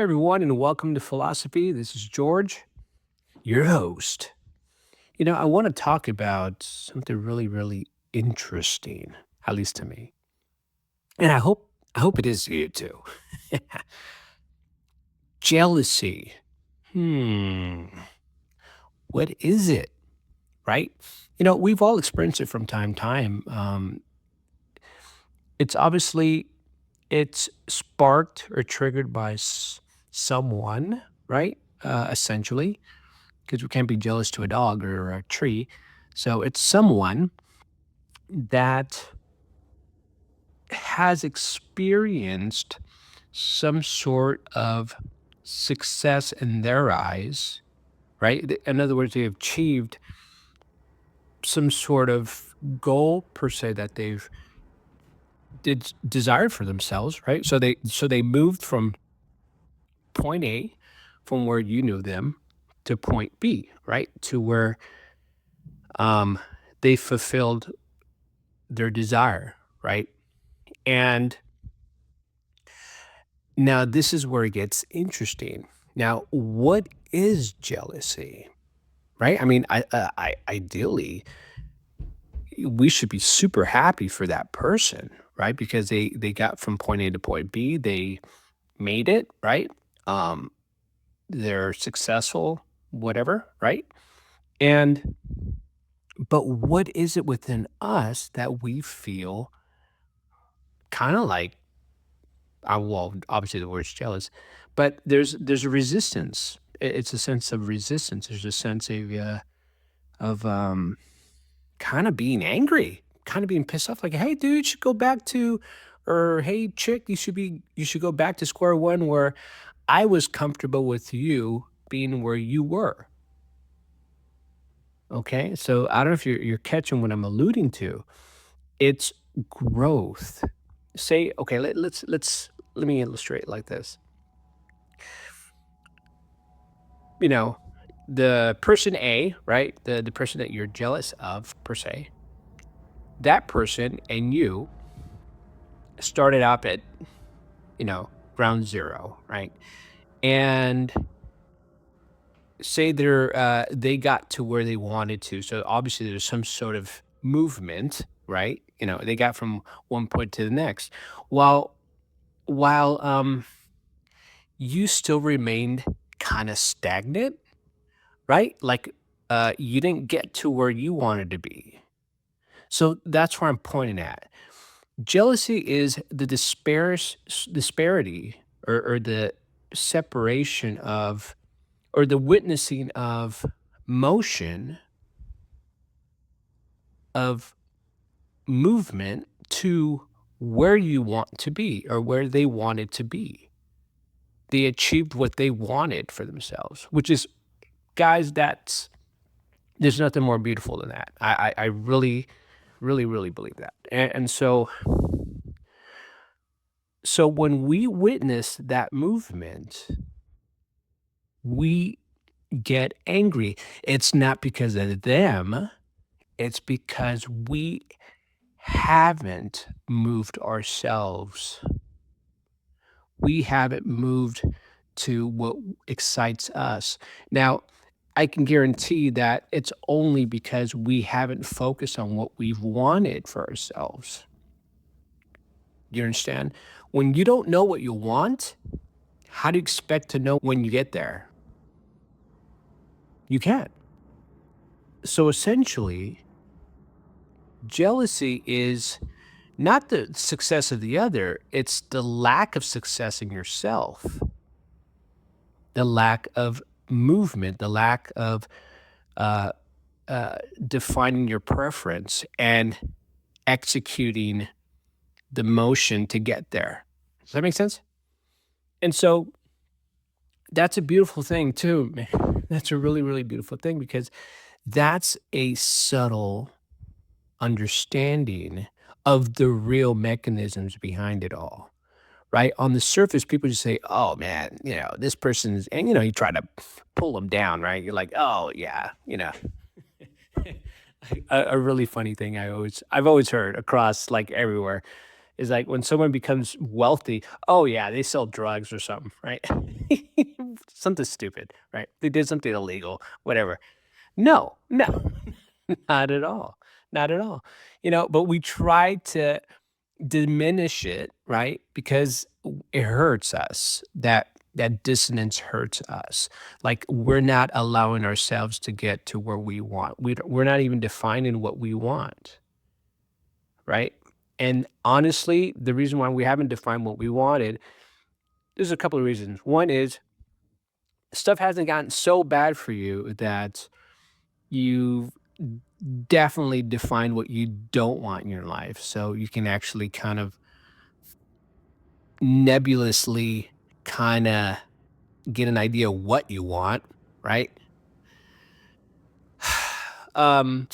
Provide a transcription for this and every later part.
Hey everyone, and welcome to Philosophy. This is George, your host. I want to talk about something really, really interesting, at least to me. And I hope it is to you too. Jealousy. Hmm. What is it? Right? We've all experienced it from time to time. It's obviously it's sparked or triggered by someone, right? Essentially, because we can't be jealous to a dog or a tree. So it's someone that has experienced some sort of success in their eyes, right? In other words, they have achieved some sort of goal per se that they've desired for themselves, right? So they moved from point A, from where you knew them, to point B, right? To where um, they fulfilled their desire, right? And now this is where it gets interesting. Now, what is jealousy? Right? I mean, ideally, we should be super happy for that person, right? Because they got from point A to point B, they made it, right? Um, they're successful, whatever, right? And but what is it within us that we feel kind of like well, obviously the word's jealous, but there's a resistance. It's a sense of resistance. There's a sense of kind of being angry, kind of being pissed off. Like, hey, dude, you should go back to, or hey, chick, you should go back to square one where I was comfortable with you being where you were. Okay, so I don't know if you're catching what I'm alluding to. It's growth. Say, okay, let me illustrate like this. You know, the person A, right? The person that you're jealous of per se, that person and you started up at, ground zero, right? And say they got to where they wanted to. So obviously there's some sort of movement, right? They got from one point to the next. While while you still remained kind of stagnant, right? Like you didn't get to where you wanted to be. So that's where I'm pointing at. Jealousy is the disparity or the separation of or the witnessing of motion of movement to where you want to be or where they wanted to be. They achieved what they wanted for themselves, which is, guys, there's nothing more beautiful than that. I really, really, really believe that. And so when we witness that movement, we get angry. It's not because of them, it's because we haven't moved ourselves. We haven't moved to what excites us. Now, I can guarantee that it's only because we haven't focused on what we've wanted for ourselves. You understand? When you don't know what you want, how do you expect to know when you get there? You can't. So essentially, jealousy is not the success of the other, it's the lack of success in yourself, the lack of movement, the lack of uh, defining your preference and executing the motion to get there. Does that make sense? And so that's a beautiful thing too, man. That's a really, really beautiful thing because that's a subtle understanding of the real mechanisms behind it all. Right? On the surface, people just say, "Oh, man, this person's," and, you try to pull them down, right? You're like, "Oh, yeah," A really funny thing I've always heard across, like, everywhere is like when someone becomes wealthy, oh yeah, they sell drugs or something, right? Something stupid, right? They did something illegal, whatever. No, no, not at all. Not at all. But we try to diminish it, right? Because it hurts us. That dissonance hurts us. Like we're not allowing ourselves to get to where we want. We're not even defining what we want, right? And honestly, the reason why we haven't defined what we wanted, there's a couple of reasons. One is stuff hasn't gotten so bad for you that you've definitely defined what you don't want in your life. So you can actually kind of nebulously kind of get an idea what you want, right? Um,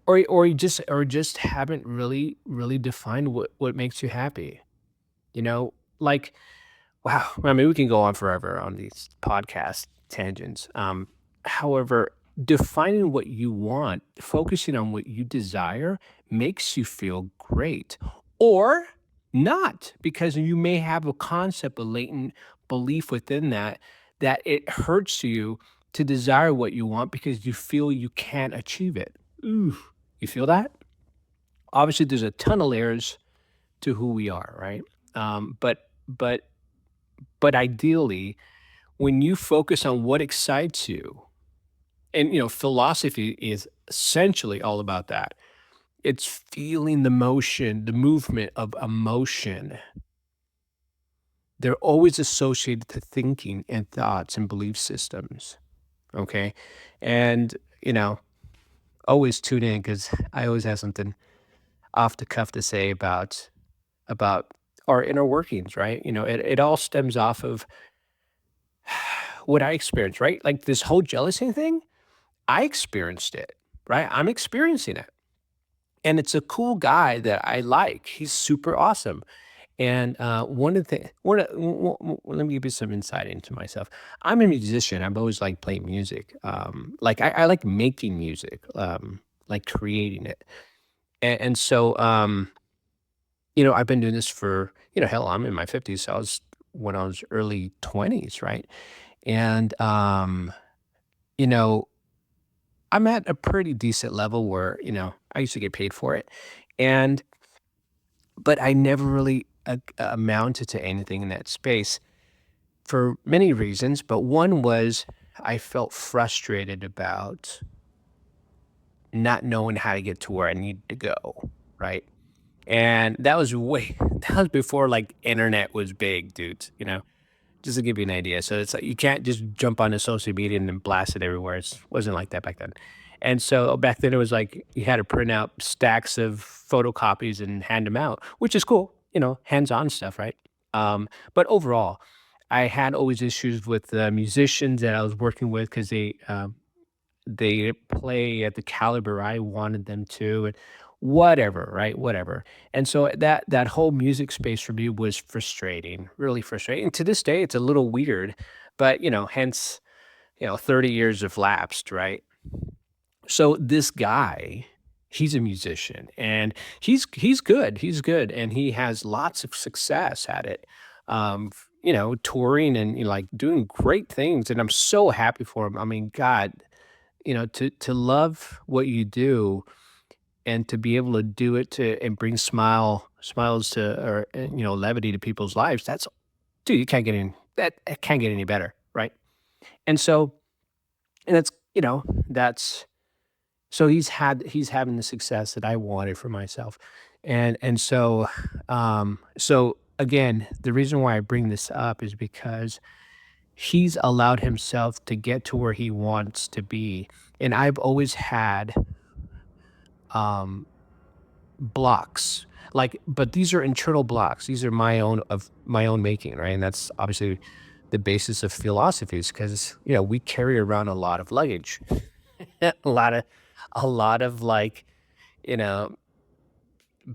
or just haven't really defined what makes you happy. You know, like wow, I mean, we can go on forever on these podcast tangents. However, defining what you want, focusing on what you desire makes you feel great or not, because you may have a concept, a latent belief within that it hurts you to desire what you want because you feel you can't achieve it. Ooh, you feel that? Obviously, there's a ton of layers to who we are, right? But but ideally, when you focus on what excites you, and philosophy is essentially all about that. It's feeling the motion, the movement of emotion. They're always associated to thinking and thoughts and belief systems. Okay. And, you know, always tune in because I always have something off the cuff to say about our inner workings, right? It all stems off of what I experienced, right? Like this whole jealousy thing, I experienced it, right? I'm experiencing it. And it's a cool guy that I like. He's super awesome. And one of the one of, let me give you some insight into myself. I'm a musician. I've always liked playing music. Like I like making music, like creating it. And so, I've been doing this for, hell, I'm in my 50s. So I was when I was early 20s, right? And, you know, I'm at a pretty decent level where, I used to get paid for it. And but I never really amounted to anything in that space for many reasons. But one was I felt frustrated about not knowing how to get to where I needed to go. Right. And that was that was before like internet was big, dudes, just to give you an idea. So it's like you can't just jump on a social media and then blast it everywhere. It wasn't like that back then. And so back then it was like you had to print out stacks of photocopies and hand them out, which is cool, hands-on stuff, right? But overall, I had always issues with the musicians that I was working with because they play at the caliber I wanted them to, and whatever, right? Whatever. And so that whole music space for me was frustrating, really frustrating. To this day, it's a little weird, but hence, 30 years have lapsed, right? So this guy, he's a musician and he's good. He's good and he has lots of success at it. Touring and like doing great things. And I'm so happy for him. I mean, God, to love what you do and to be able to do it to and bring smiles to or levity to people's lives. That's dude, you can't get any that it can't get any better, right? And so and that's so he's having the success that I wanted for myself. And so again, the reason why I bring this up is because he's allowed himself to get to where he wants to be. And I've always had um blocks. Like, but these are internal blocks. These are my own making, right? And that's obviously the basis of philosophies because we carry around a lot of luggage, a lot of like you know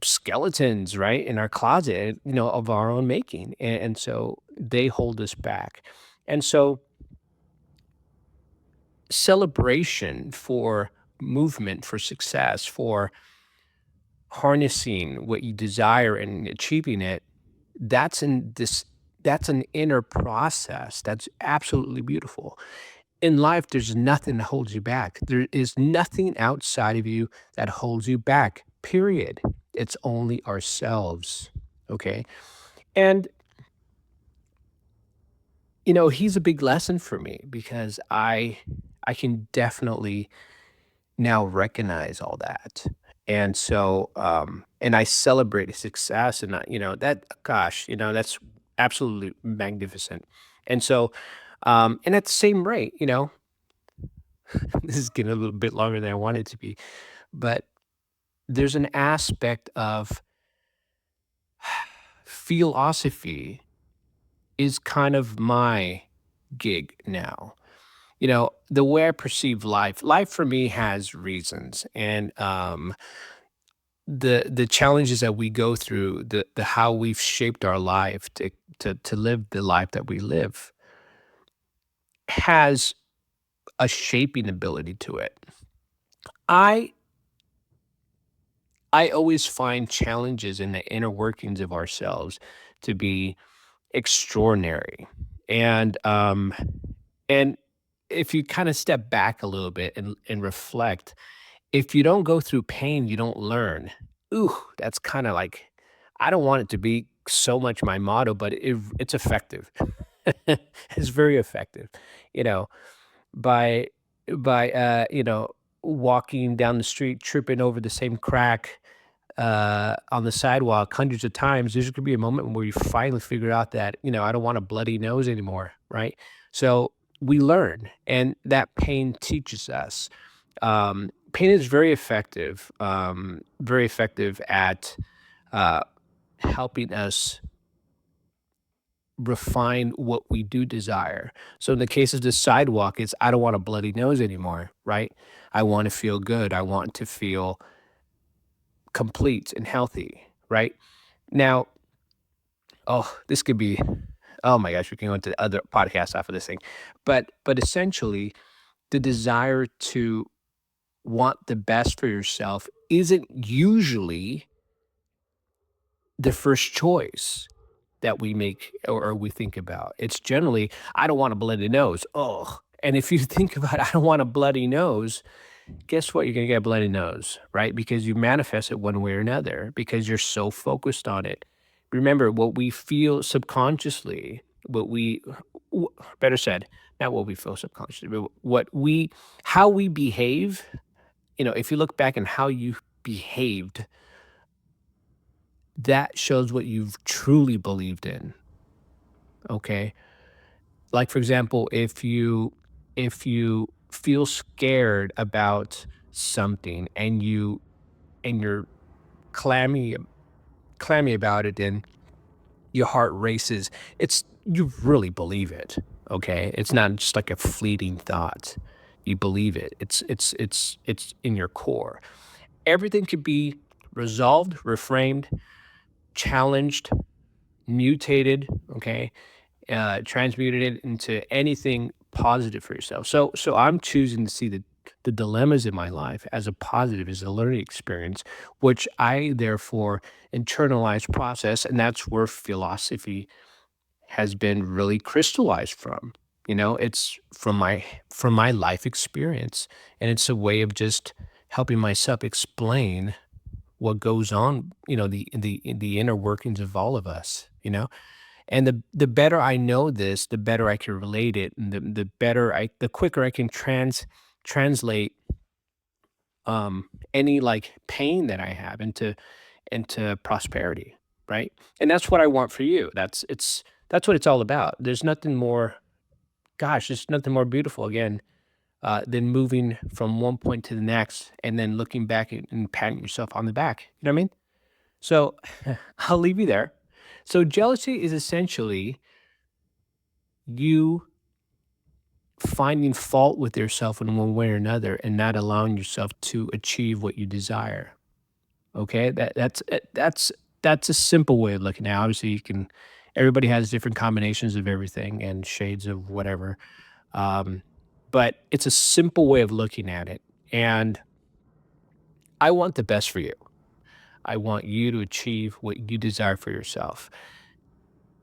skeletons, right, in our closet, of our own making, and so they hold us back. And so celebration for movement, for success, for harnessing what you desire and achieving it, that's in this that's an inner process that's absolutely beautiful. In life, there's nothing that holds you back. There is nothing outside of you that holds you back, period. It's only ourselves, okay? And, he's a big lesson for me because I can definitely now recognize all that. And so, and I celebrate his success and that, gosh, that's absolutely magnificent. And so, and at the same rate, this is getting a little bit longer than I want it to be, but there's an aspect of philosophy is kind of my gig now. The way I perceive life for me has reasons, and the challenges that we go through, the how we've shaped our life to live the life that we live has a shaping ability to it. I I always find challenges in the inner workings of ourselves to be extraordinary. And if you kind of step back a little bit and reflect, if you don't go through pain, you don't learn. Ooh, that's kind of like I don't want it to be so much my motto, but it's effective. It's very effective. You know, by by walking down the street, tripping over the same crack on the sidewalk hundreds of times, there's gonna be a moment where you finally figure out that, I don't want a bloody nose anymore, right? So we learn, and that pain teaches us. Pain is very effective at uh, helping us refine what we do desire. So in the case of the sidewalk, it's I don't want a bloody nose anymore, right? I want to feel good. I want to feel complete and healthy, right? Now, oh, this could be oh my gosh, we can go into other podcasts off of this thing. But essentially, the desire to want the best for yourself isn't usually the first choice that we make or we think about. It's generally, I don't want a bloody nose. Oh. And if you think about I don't want a bloody nose, guess what? You're gonna get a bloody nose, right? Because you manifest it one way or another because you're so focused on it. Remember, what we feel subconsciously, what we, better said, not what we feel subconsciously, but how we behave. If you look back on how you behaved, that shows what you've truly believed in. Okay. Like, for example, if you feel scared about something and you're clammy clammy about it and your heart races, it's you really believe it, okay? It's not just like a fleeting thought. You believe it. It's in your core. Everything could be resolved, reframed, challenged, mutated, okay? Transmuted it into anything positive for yourself. So I'm choosing to see the dilemmas in my life as a positive, as a learning experience, which I therefore internalize process, and that's where philosophy has been really crystallized from. It's from my life experience, and it's a way of just helping myself explain what goes on, the inner workings of all of us, and the better I know this, the better I can relate it, and the quicker I can translate, any, like, pain that I have into prosperity, right? And that's what I want for you. That's what it's all about. There's nothing more beautiful, again, than moving from one point to the next and then looking back and patting yourself on the back, you know what I mean? So, I'll leave you there. So jealousy is essentially you finding fault with yourself in one way or another and not allowing yourself to achieve what you desire. Okay? That's a simple way of looking at it. Obviously, everybody has different combinations of everything and shades of whatever. Um, but it's a simple way of looking at it. And I want the best for you. I want you to achieve what you desire for yourself.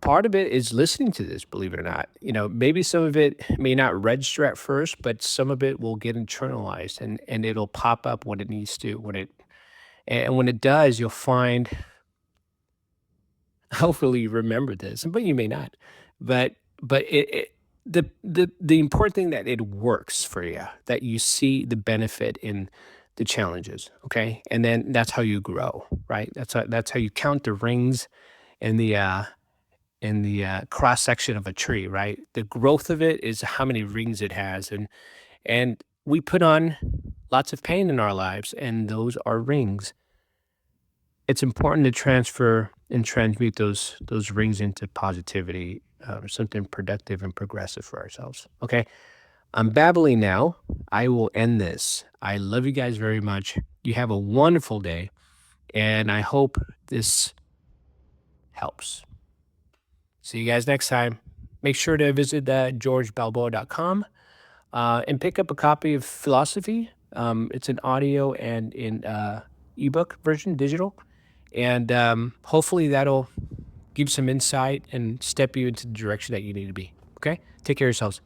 Part of it is listening to this, believe it or not. Maybe some of it may not register at first, but some of it will get internalized and it'll pop up when it needs to. And when it does, you'll find, hopefully you remember this, but you may not. But the important thing that it works for you, that you see the benefit in the challenges, okay? And then that's how you grow, right? That's how you count the rings in the cross section of a tree, right? The growth of it is how many rings it has, and we put on lots of pain in our lives, and those are rings. It's important to transfer and transmute those rings into positivity, something productive and progressive for ourselves. Okay, I'm babbling now. I will end this. I love you guys very much. You have a wonderful day, and I hope this helps. See you guys next time. Make sure to visit georgebalboa.com and pick up a copy of Philosophy. It's an audio and in ebook version, digital. And hopefully that'll give some insight and step you into the direction that you need to be. Okay? Take care of yourselves.